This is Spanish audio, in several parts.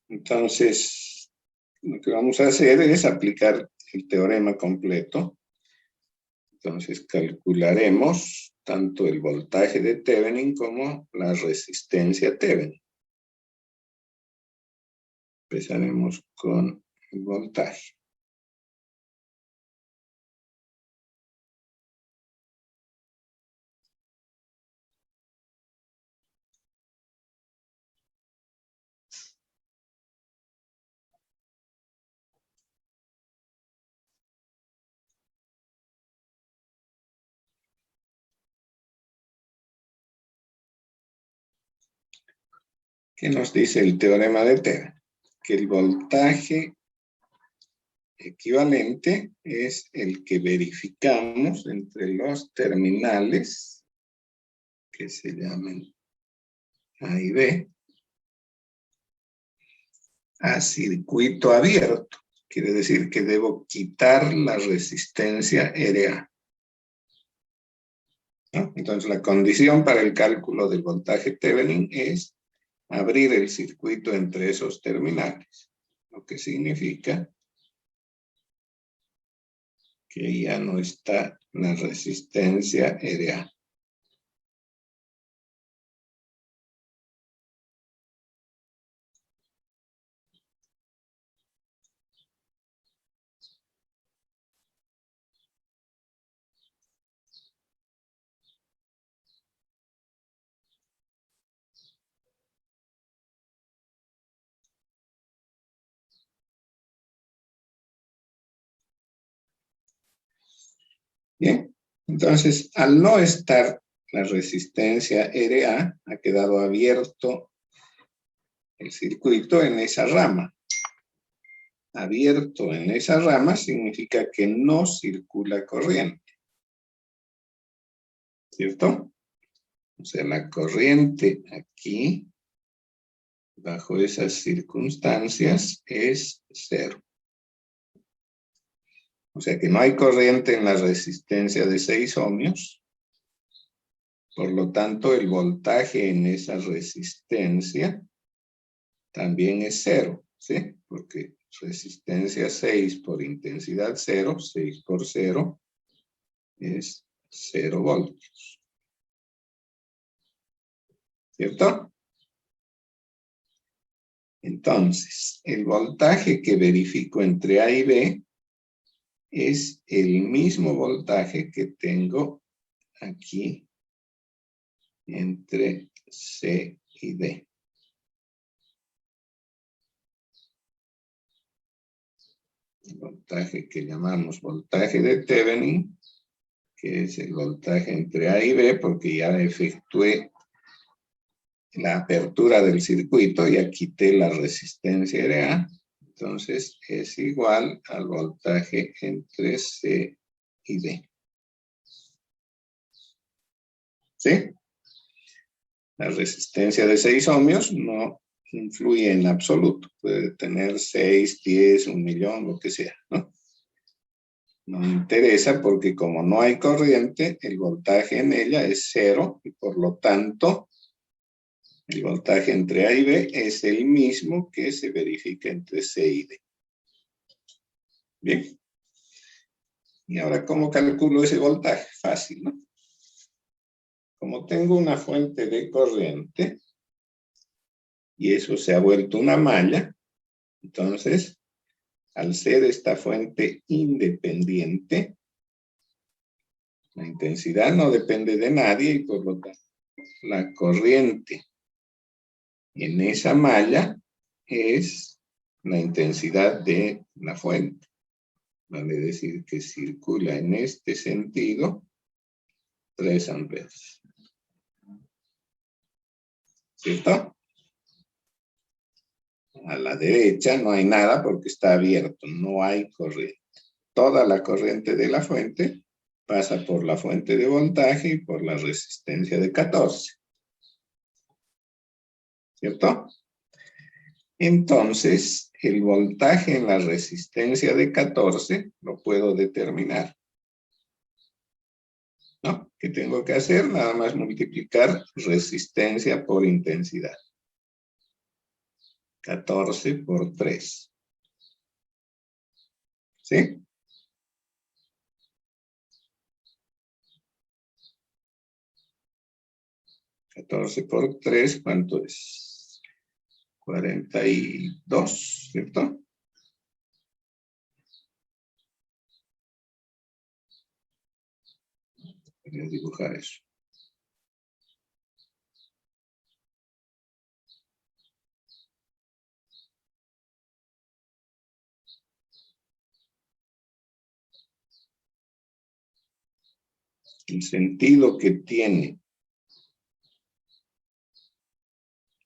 Entonces, lo que vamos a hacer es aplicar el teorema completo. Entonces, calcularemos tanto el voltaje de Thevenin como la resistencia Thevenin. Empezaremos con el voltaje. ¿Qué nos dice el teorema de Thevenin? Que el voltaje equivalente es el que verificamos entre los terminales que se llaman A y B a circuito abierto. Quiere decir que debo quitar la resistencia RA. ¿No? Entonces la condición para el cálculo del voltaje Thevenin es abrir el circuito entre esos terminales, lo que significa que ya no está la resistencia RA. Bien, entonces al no estar la resistencia RA, ha quedado abierto el circuito en esa rama. Abierto en esa rama significa que no circula corriente. ¿Cierto? O sea, la corriente aquí, bajo esas circunstancias, es cero. O sea que no hay corriente en la resistencia de 6 ohmios. Por lo tanto, el voltaje en esa resistencia también es cero, ¿sí? Porque resistencia 6 por intensidad 0, 6 por 0, es 0 voltios. ¿Cierto? Entonces, el voltaje que verifico entre A y B es el mismo voltaje que tengo aquí entre C y D. El voltaje que llamamos voltaje de Thevenin, que es el voltaje entre A y B, porque ya efectué la apertura del circuito, ya quité la resistencia RA, entonces es igual al voltaje entre C y D. ¿Sí? La resistencia de 6 ohmios no influye en absoluto. Puede tener 6, 10, 1.000.000, lo que sea, ¿no? No me interesa porque como no hay corriente, el voltaje en ella es cero y por lo tanto el voltaje entre A y B es el mismo que se verifica entre C y D. Bien. Y ahora, ¿cómo calculo ese voltaje? Fácil, ¿no? Como tengo una fuente de corriente y eso se ha vuelto una malla, entonces, al ser esta fuente independiente, la intensidad no depende de nadie y por lo tanto la corriente en esa malla es la intensidad de la fuente. Vale decir que circula en este sentido 3 amperes. ¿Cierto? A la derecha no hay nada porque está abierto, no hay corriente. Toda la corriente de la fuente pasa por la fuente de voltaje y por la resistencia de 14. ¿Cierto? Entonces, el voltaje en la resistencia de 14 lo puedo determinar. ¿No? ¿Qué tengo que hacer? Nada más multiplicar resistencia por intensidad. 14 por 3. ¿Sí? $14 por 3, ¿cuánto es? 42, ¿cierto? Voy a dibujar eso. El sentido que tiene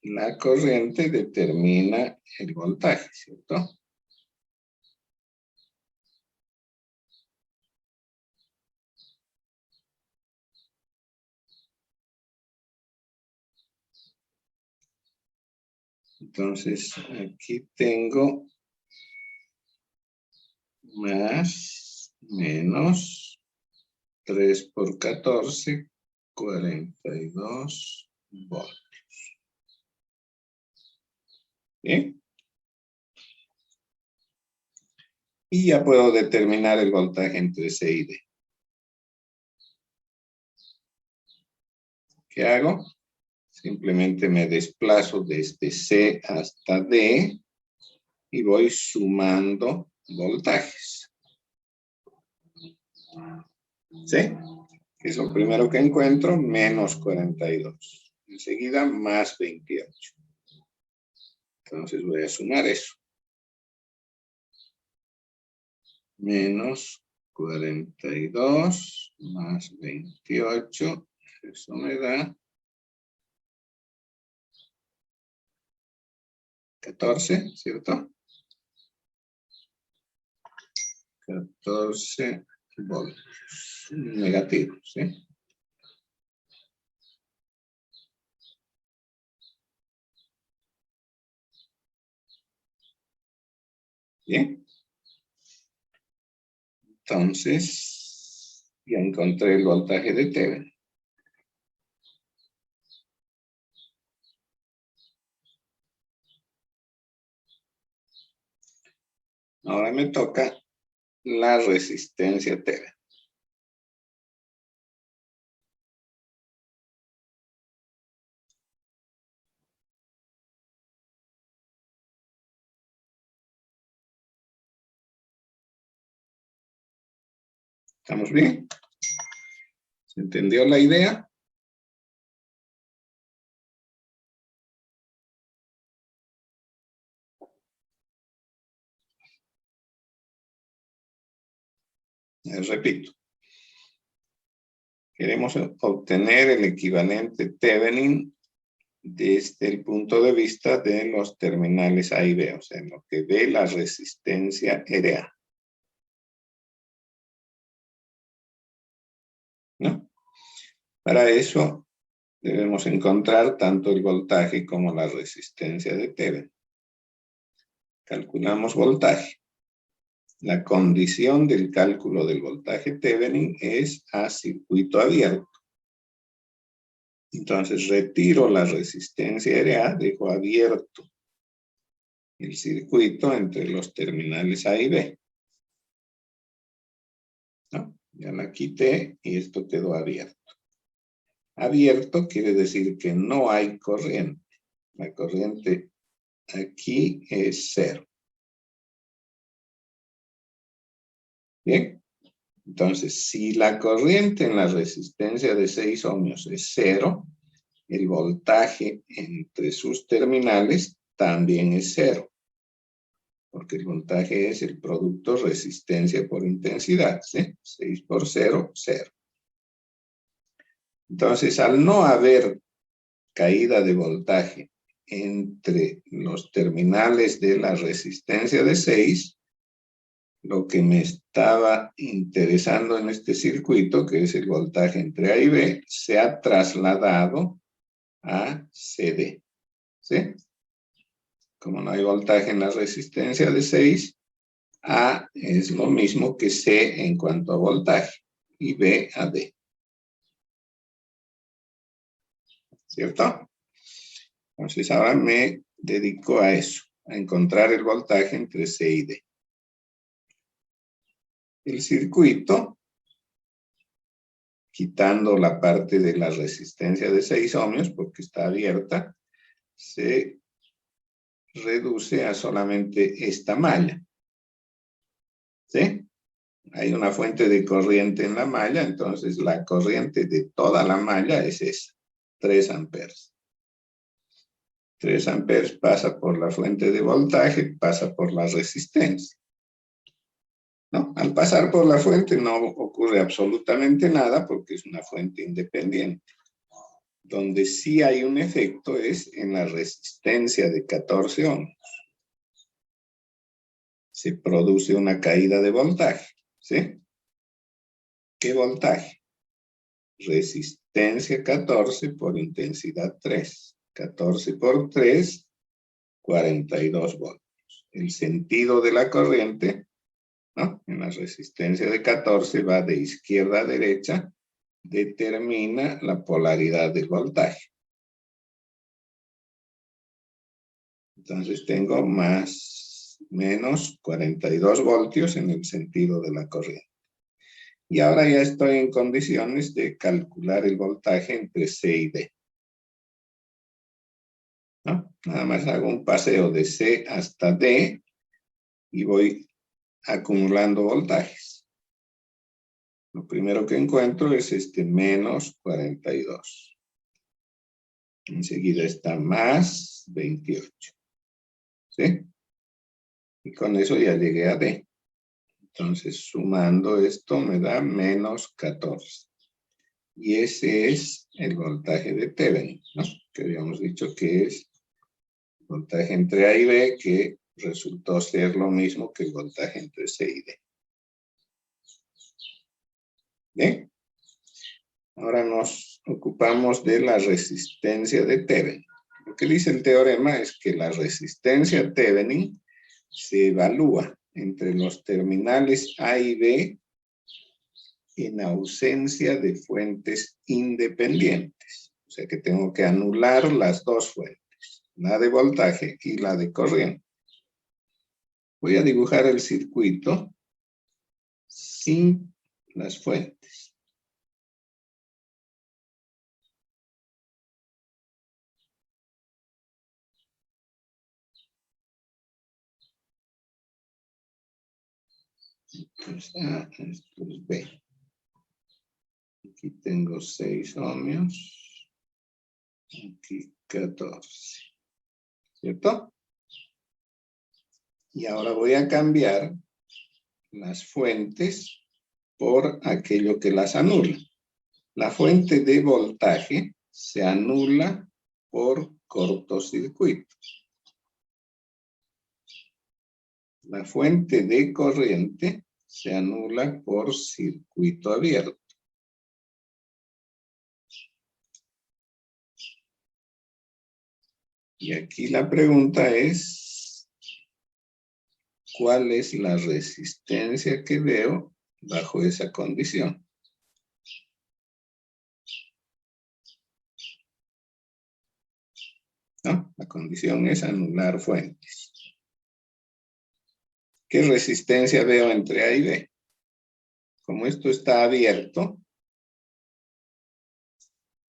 la corriente determina el voltaje, ¿cierto? Entonces, aquí tengo más, menos, 3 por 14, 42 voltios. ¿Bien? Y ya puedo determinar el voltaje entre C y D. ¿Qué hago? Simplemente me desplazo desde C hasta D y voy sumando voltajes. ¿Sí? Que es lo primero que encuentro, menos 42. Enseguida, más 28. Entonces voy a sumar eso. Menos 42 más 28. Eso me da 14, ¿cierto? 14 voltios negativos, ¿sí? Bien. Entonces, ya encontré el voltaje de Thevenin. Ahora me toca la resistencia Thevenin. ¿Estamos bien? ¿Se entendió la idea? Repito. Queremos obtener el equivalente Thevenin desde el punto de vista de los terminales A y B, o sea, en lo que ve la resistencia RA. ¿No? Para eso debemos encontrar tanto el voltaje como la resistencia de Thevenin. Calculamos voltaje. La condición del cálculo del voltaje Thevenin es a circuito abierto. Entonces retiro la resistencia RA, dejo abierto el circuito entre los terminales A y B. ¿No? Ya la quité y esto quedó abierto. Abierto quiere decir que no hay corriente. La corriente aquí es 0. Bien. Entonces, si la corriente en la resistencia de 6 ohmios es 0, el voltaje entre sus terminales también es 0. Porque el voltaje es el producto resistencia por intensidad, ¿sí? 6 por 0, 0. Entonces, al no haber caída de voltaje entre los terminales de la resistencia de 6, lo que me estaba interesando en este circuito, que es el voltaje entre A y B, se ha trasladado a CD. ¿Sí? Como no hay voltaje en la resistencia de 6, A es lo mismo que C en cuanto a voltaje y B a D. ¿Cierto? Entonces ahora me dedicó a eso, a encontrar el voltaje entre C y D. El circuito, quitando la parte de la resistencia de 6 ohmios, porque está abierta, se reduce a solamente esta malla. ¿Sí? Hay una fuente de corriente en la malla, entonces la corriente de toda la malla es esa, 3 amperes. 3 amperes pasa por la fuente de voltaje, pasa por la resistencia. ¿No? Al pasar por la fuente no ocurre absolutamente nada porque es una fuente independiente. Donde sí hay un efecto es en la resistencia de 14 ohmios. Se produce una caída de voltaje, ¿sí? ¿Qué voltaje? Resistencia 14 por intensidad 3. 14 por 3, 42 voltios. El sentido de la corriente, ¿no? En la resistencia de 14 va de izquierda a derecha, determina la polaridad del voltaje. Entonces tengo menos 42 voltios en el sentido de la corriente. Y ahora ya estoy en condiciones de calcular el voltaje entre C y D. ¿No? Nada más hago un paseo de C hasta D y voy acumulando voltajes. Lo primero que encuentro es este menos 42. Enseguida está más 28. ¿Sí? Y con eso ya llegué a D. Entonces, sumando esto me da menos 14. Y ese es el voltaje de Thevenin, ¿no? Que habíamos dicho que es el voltaje entre A y B, que resultó ser lo mismo que el voltaje entre C y D. ¿Bien? Ahora nos ocupamos de la resistencia de Thevenin. Lo que dice el teorema es que la resistencia Thevenin se evalúa entre los terminales A y B en ausencia de fuentes independientes. O sea que tengo que anular las dos fuentes, la de voltaje y la de corriente. Voy a dibujar el circuito sin las fuentes. Esto es A, esto es B. Aquí tengo 6 ohmios. Aquí 14. ¿Cierto? Y ahora voy a cambiar las fuentes por aquello que las anula. La fuente de voltaje se anula por cortocircuito. La fuente de corriente se anula por circuito abierto. Y aquí la pregunta es, ¿cuál es la resistencia que veo bajo esa condición? ¿No? La condición es anular fuentes. ¿Qué resistencia veo entre A y B? Como esto está abierto,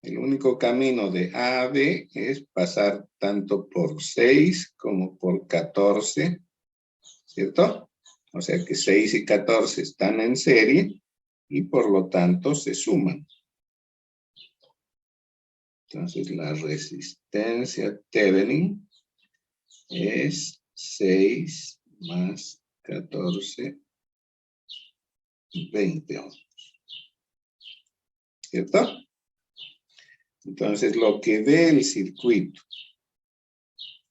el único camino de A a B es pasar tanto por 6 como por 14, ¿cierto? O sea que 6 y 14 están en serie y por lo tanto se suman. Entonces la resistencia Thevenin es 6 más 14, 20 ohms. ¿Cierto? Entonces lo que ve el circuito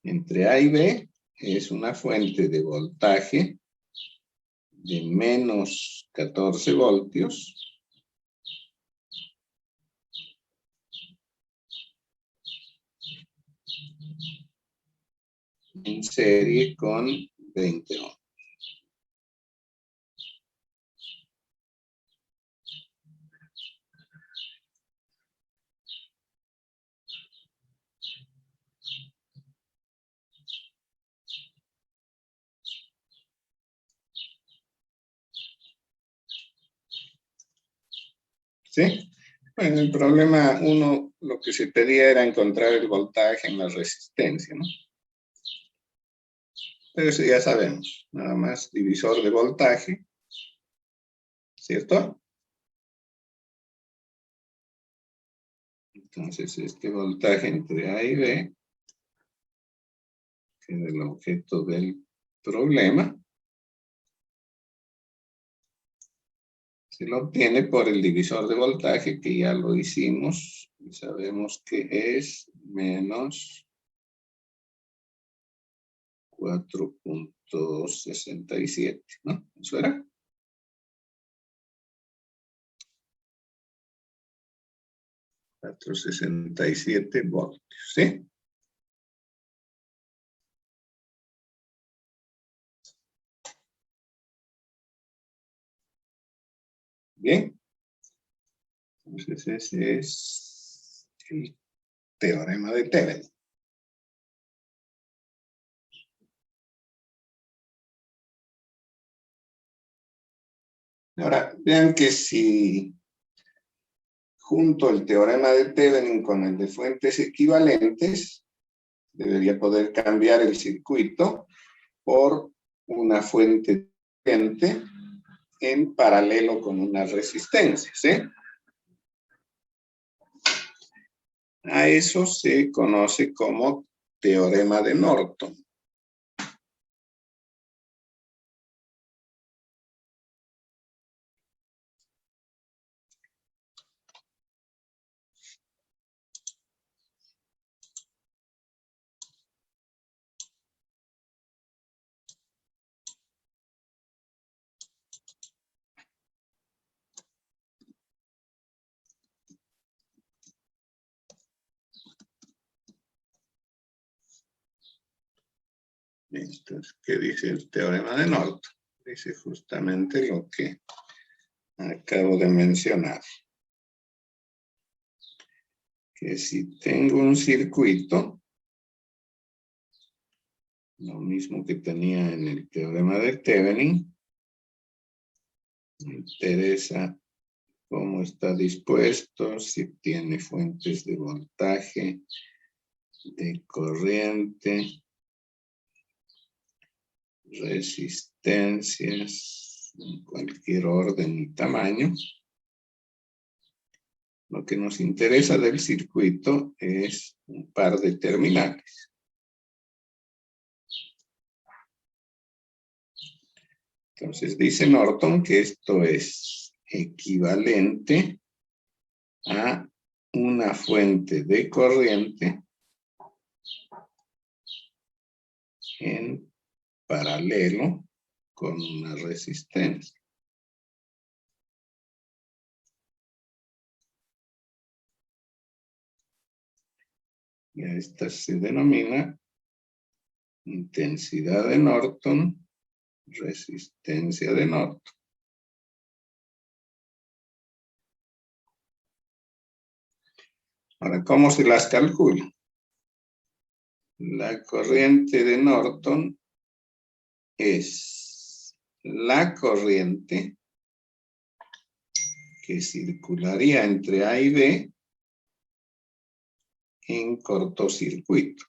entre A y B es una fuente de voltaje de menos 14 voltios en serie con 20 ohms. ¿Sí? Bueno, el problema 1, lo que se pedía era encontrar el voltaje en la resistencia, ¿no? Pero eso ya sabemos, nada más divisor de voltaje, ¿cierto? Entonces, este voltaje entre A y B, que es el objeto del problema, se lo obtiene por el divisor de voltaje, que ya lo hicimos, y sabemos que es menos 4.67, ¿no? ¿Eso era? 467 voltios, ¿sí? Bien. Entonces ese es el teorema de Thevenin. Ahora, vean que si junto el teorema de Thevenin con el de fuentes equivalentes, debería poder cambiar el circuito por una fuente diferente en paralelo con una resistencia, ¿sí? A eso se conoce como teorema de Norton. Entonces, ¿qué dice el teorema de Norton? Dice justamente lo que acabo de mencionar. Que si tengo un circuito, lo mismo que tenía en el teorema de Thevenin, me interesa cómo está dispuesto, si tiene fuentes de voltaje, de corriente, resistencias, en cualquier orden y tamaño. Lo que nos interesa del circuito es un par de terminales. Entonces dice Norton que esto es equivalente a una fuente de corriente en paralelo con una resistencia. Y a esta se denomina intensidad de Norton, resistencia de Norton. Ahora, ¿cómo se las calcula? La corriente de Norton es la corriente que circularía entre A y B en cortocircuito.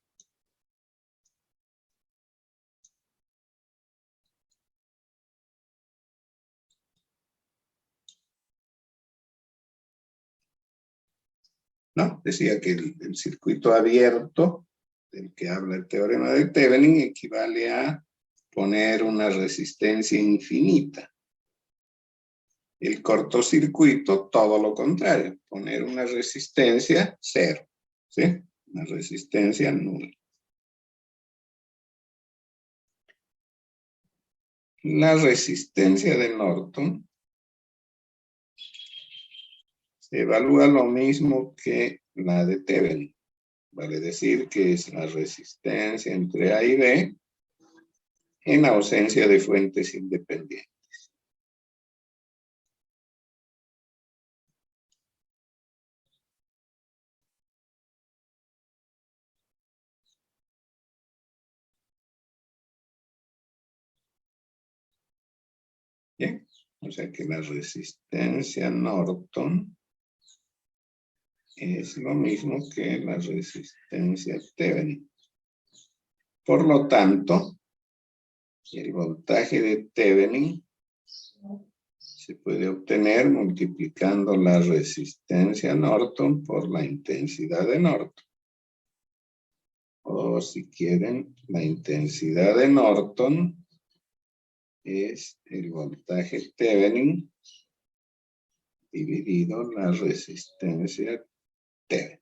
¿No? Decía que el circuito abierto, del que habla el teorema de Thevenin, equivale a poner una resistencia infinita. El cortocircuito, todo lo contrario, poner una resistencia cero, ¿sí? Una resistencia nula. La resistencia de Norton se evalúa lo mismo que la de Thevenin. Vale decir que es la resistencia entre A y B en ausencia de fuentes independientes. Bien, o sea que la resistencia Norton es lo mismo que la resistencia Thevenin. Por lo tanto, el voltaje de Thevenin se puede obtener multiplicando la resistencia Norton por la intensidad de Norton. O si quieren, la intensidad de Norton es el voltaje Thevenin dividido la resistencia Thevenin.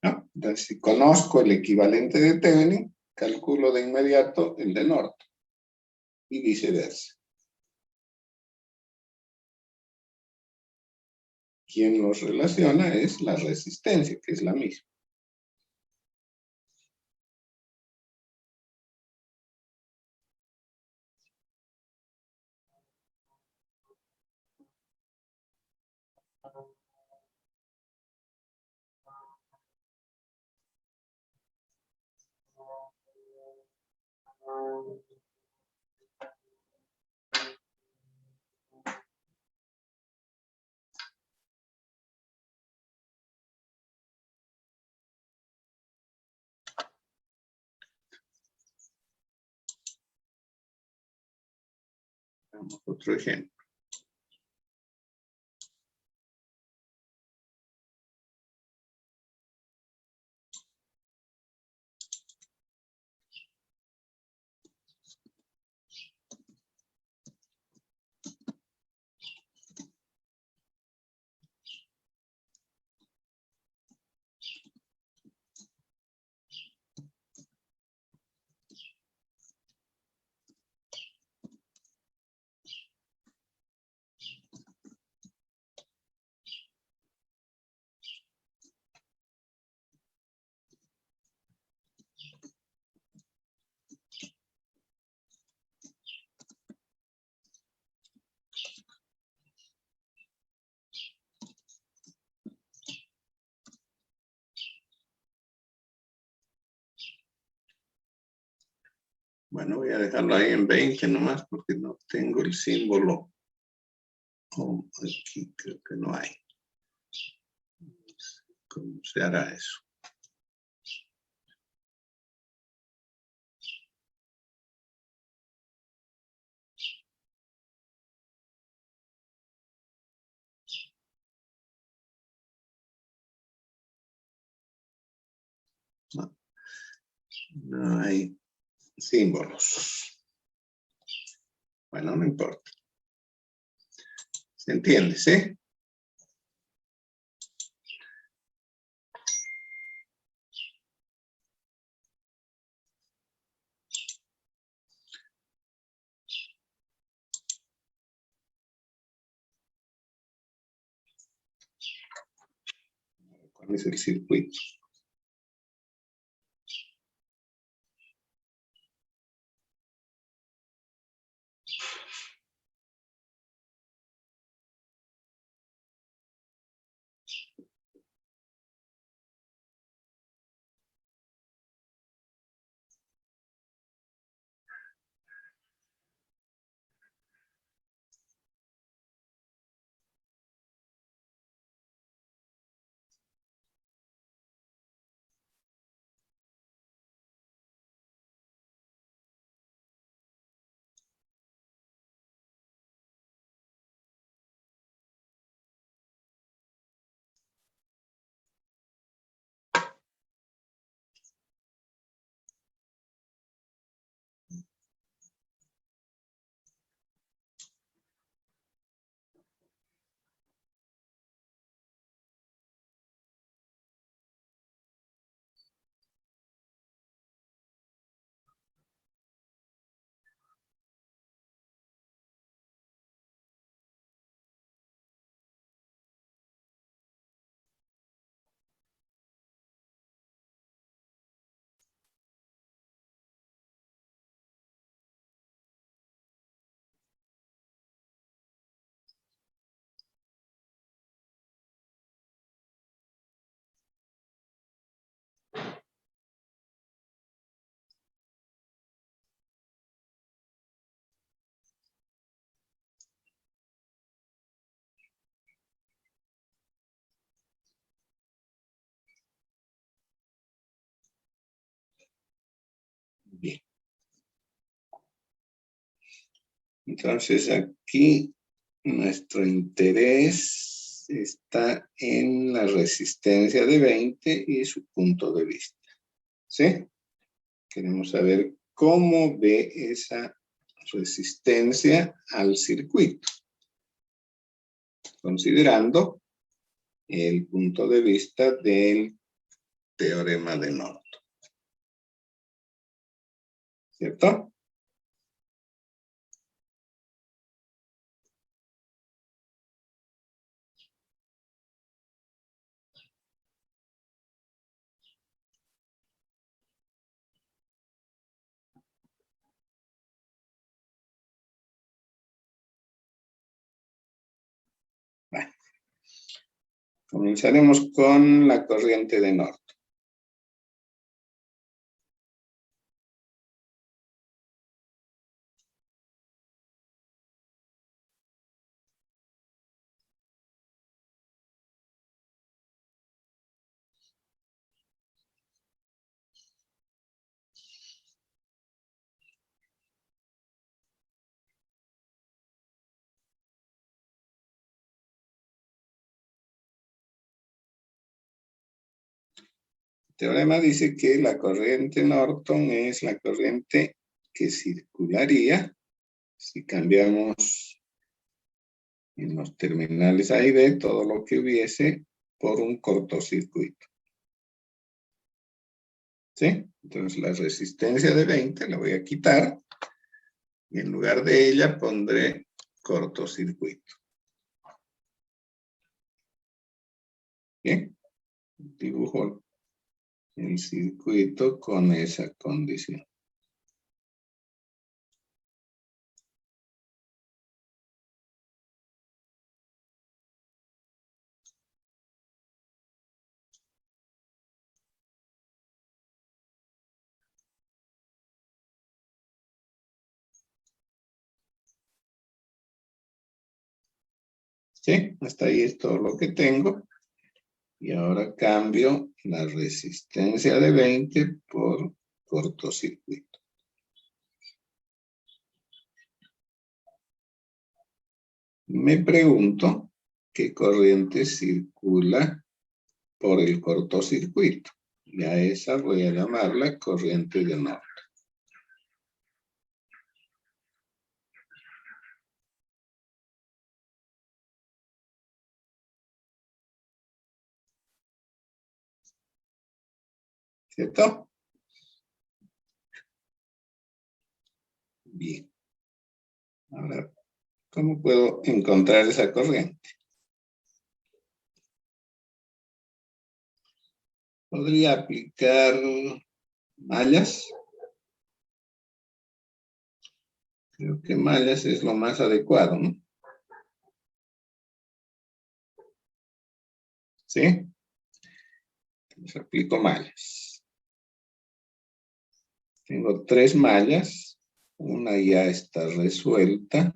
¿No? Entonces, si conozco el equivalente de Thevenin, calculo de inmediato el de Norton. Y viceversa. Quien los relaciona es la resistencia, que es la misma. Vamos a otro ejemplo. Bueno, voy a dejarlo ahí en 20 nomás porque no tengo el símbolo. Oh, aquí creo que no hay. ¿Cómo se hará eso? No, no hay símbolos. Bueno, no importa. ¿Se entiende, sí? ¿Cuál es el circuito? Bien. Entonces aquí nuestro interés está en la resistencia de 20 y su punto de vista. ¿Sí? Queremos saber cómo ve esa resistencia al circuito, considerando el punto de vista del teorema de Norton. ¿Cierto? Bueno, comenzaremos con la corriente de Norton. El teorema dice que la corriente Norton es la corriente que circularía si cambiamos en los terminales A y B todo lo que hubiese por un cortocircuito. ¿Sí? Entonces la resistencia de 20 la voy a quitar y en lugar de ella pondré cortocircuito. Bien, dibujo el circuito con esa condición. ¿Sí? Hasta ahí es todo lo que tengo. Y ahora cambio la resistencia de 20 por cortocircuito. Me pregunto qué corriente circula por el cortocircuito. Y a esa voy a llamarla corriente de Norton. ¿Cierto? Bien. Ahora, ¿cómo puedo encontrar esa corriente? Podría aplicar mallas. Creo que mallas es lo más adecuado, ¿no? ¿Sí? Entonces aplico mallas. Tengo 3 mallas. Una ya está resuelta.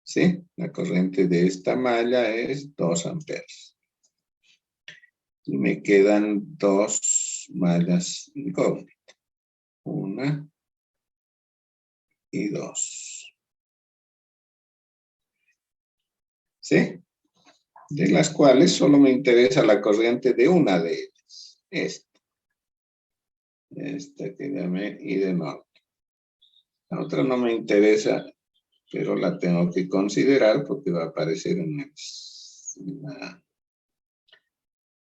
¿Sí? La corriente de esta malla es 2 amperes. Y me quedan 2 mallas incógnitas. 1 y 2. ¿Sí? De las cuales solo me interesa la corriente de una de ellas. Esta que llamé I de norte. La otra no me interesa, pero la tengo que considerar porque va a aparecer en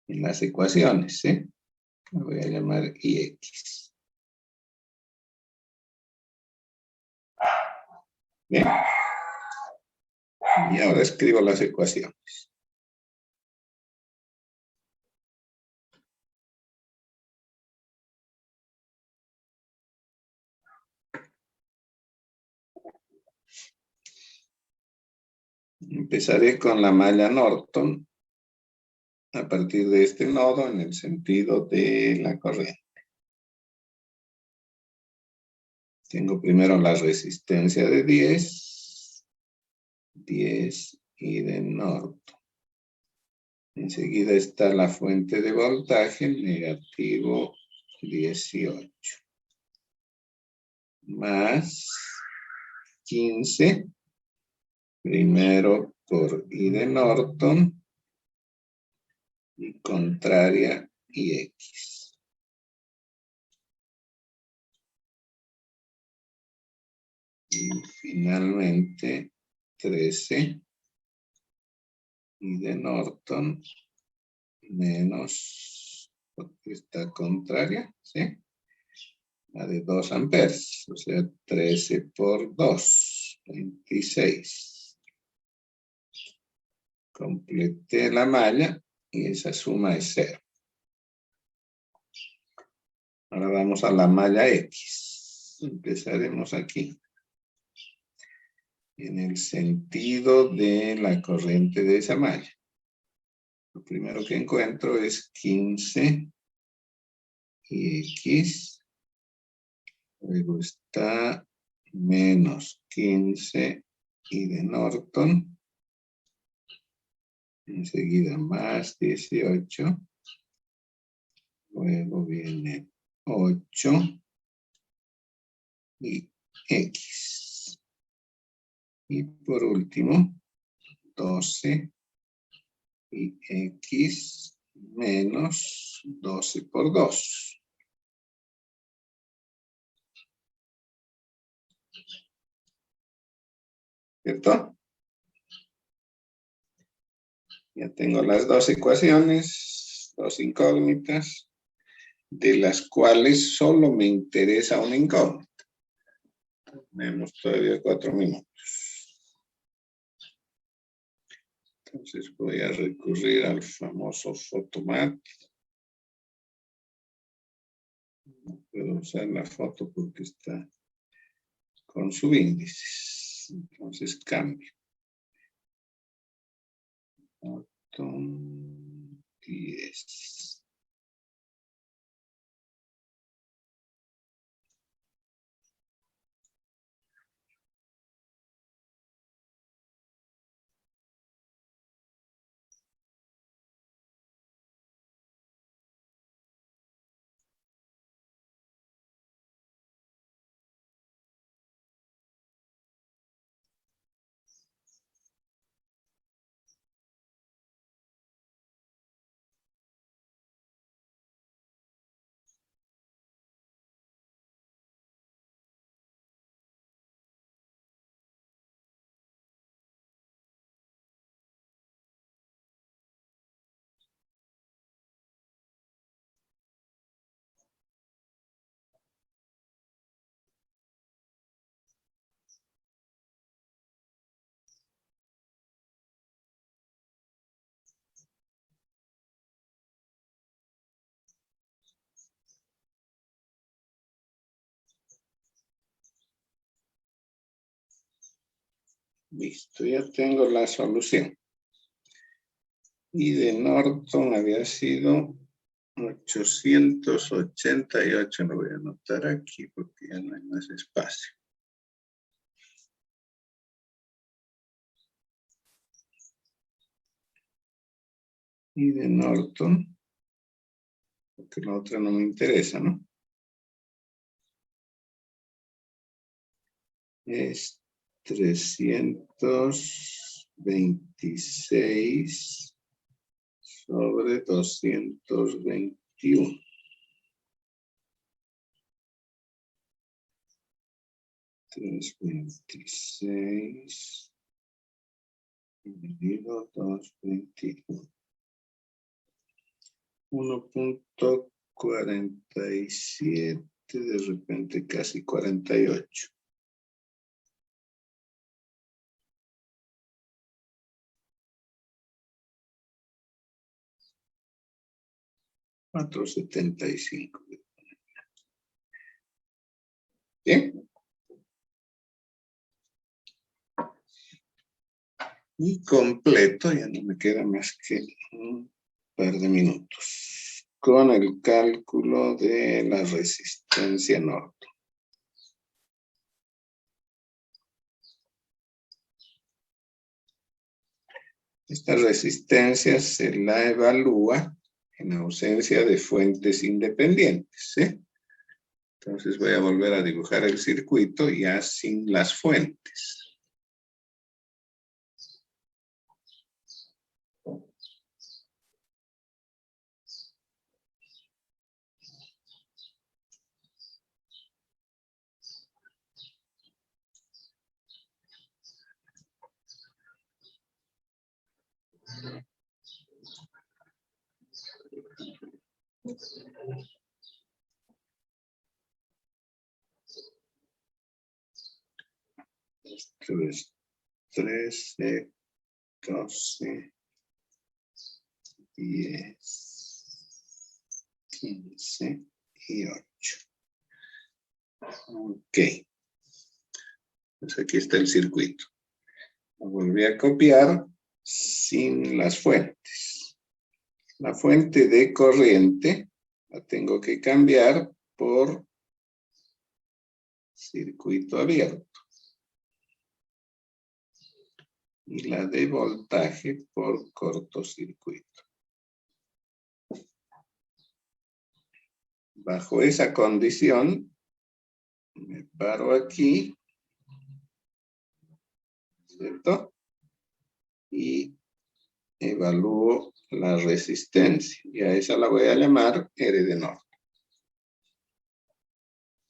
las ecuaciones, ¿sí? La voy a llamar IX. Bien. Y ahora escribo las ecuaciones. Empezaré con la malla Norton a partir de este nodo en el sentido de la corriente. Tengo primero la resistencia de 10 y de Norton. Enseguida está la fuente de voltaje, negativo 18. más 15, primero por I de Norton, y contraria y X. Y finalmente 13 I de Norton menos, porque está contraria, ¿sí? La de 2 amperes, o sea, 13 por 2, 26. Completé la malla y esa suma es 0. Ahora vamos a la malla X. Empezaremos aquí. En el sentido de la corriente de esa malla. Lo primero que encuentro es 15 y X. Luego está menos 15 y de Norton. Enseguida más 18. Luego viene 8 y X. Y por último, 12 y X menos 12 por 2. ¿Cierto? Ya tengo las dos ecuaciones, dos incógnitas, de las cuales solo me interesa una incógnita. Tenemos todavía 4 minutos. Entonces voy a recurrir al famoso Photomat. No puedo usar la foto porque está con subíndices. Entonces cambio. Foto 10. Listo, ya tengo la solución. Y de Norton había sido 888. Lo voy a anotar aquí porque ya no hay más espacio. Y de Norton, porque la otra no me interesa, ¿no? Es 326 sobre 221. 326 dividido 221. 1.47, de repente casi 48. $4.75. Bien. Y completo, ya no me queda más que un par de minutos, con el cálculo de la resistencia Norton. Esta resistencia se la evalúa en ausencia de fuentes independientes, ¿sí? Entonces voy a volver a dibujar el circuito ya sin las fuentes. Esto es 13, 12, 10, 15 y 8. Ok. Pues aquí está el circuito. Lo volví a copiar sin las fuentes. La fuente de corriente la tengo que cambiar por circuito abierto. Y la de voltaje por cortocircuito. Bajo esa condición, me paro aquí, ¿cierto? Y evalúo la resistencia. Y a esa la voy a llamar R de norte.